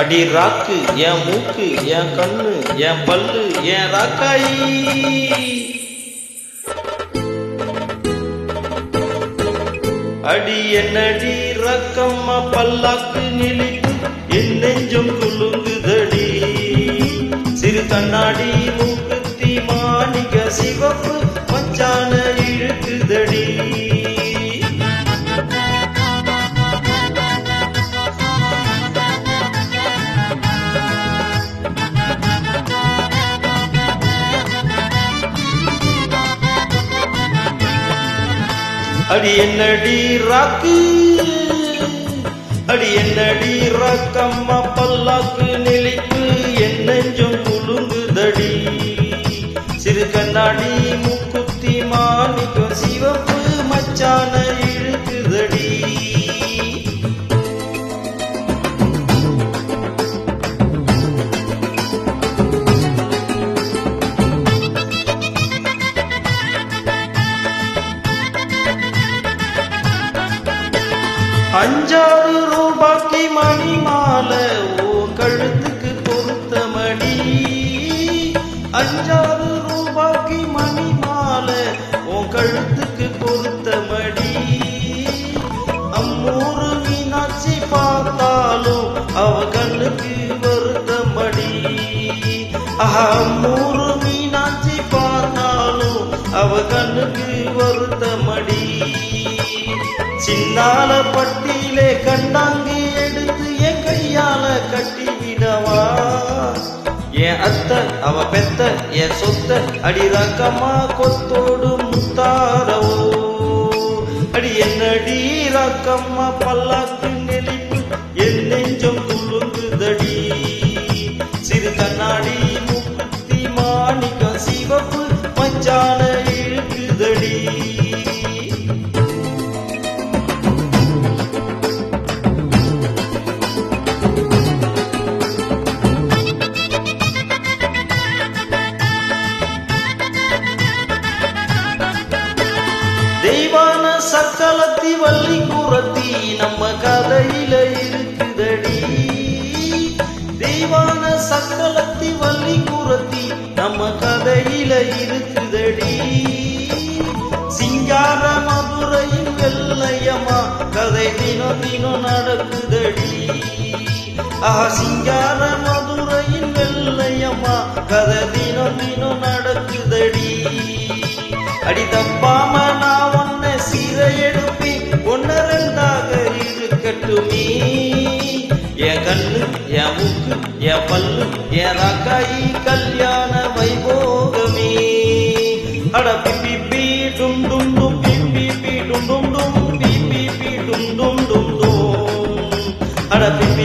அடி ராக்கு என் மூக்கு என் கண்ணு என் பல்லு என் ராக்காயி. அடி என்னடி ரக்கம்மா பல்லாக்கு நிலைக்கு என் நெஞ்சம் குலுங்குதடி. சிறு கண்ணாடி மூக்குத்தி மாணிக்க சிவப்பு மச்சான இழுக்குதடி. அடி என்னடி ராக்கு அடி என்னடி ராக்கம்மா பல்லாக்கு நிலைக்கு என் நெஞ்சம் குலுங்குதடி. சிறு கண்ணாடி மூக்குத்தி மாணிக்கம் சிவப்பு மச்சான இழுக்குதடி. அஞ்சாறு ரூபாய்க்கு மணி மாலை உன் கழுத்துக்கு பொருத்தமடி. அஞ்சாறு ரூபாய்க்கு மணி மாலை உன் கழுத்துக்கு பொருத்தமடி. அம்மூரு மீனாட்சி பார்த்தாலும் அவ கண்ணுக்கு வருத்தமடி. அம்மூரு மீனாட்சி பார்த்தாலும் அவ கண்ணுக்கு வருத்தமடி. சின்னால பட்டியிலே கண்டாங்கி எடுத்து என் கையால கட்டிவிடவா. என் அத்தை அவ பெத்த என் சொத்த அடி ராக்கம்மா கொத்தோடு முத்தாரவோ. அடி என்னடி ராக்கம்மா பல்லாக்கு நெளிப்பு என் நெஞ்சம் குலுங்குதடி. சிறு கண்ணாடி மூக்குத்தி மாணிக்கம் சிவப்பு மச்சான இழுக்குதடி. தெய்வான சக்கலத்தி வள்ளி குரத்தி நம்ம கதையில இருக்குதடி. தெய்வான சக்கலத்தி வள்ளி குரத்தி நம்ம கதையில இருக்குதடி. சிங்கார மதுரையின் வெள்ளையம்மா கதை தினம் தினம் நடக்குதடி. சிங்கார மதுரையின் வெள்ளையம்மா கதை தினம் தினம் நடக்குதடி. அடி தப்பாம நான் ஒன்ன சீரை எடுப்பி ஒன்ன ரெண்டாக இருக்கட்டுமே. என் கண்ணு என் மூக்கு என் பல்லு என் ராக்காயி கல்யாண வைபோகமே. அட பிப்பி பி டும் டும் டும் பிப்பி பி டும் டும் டும் பிப்பி பி டும் டும் டும் டும். அட பிப்பி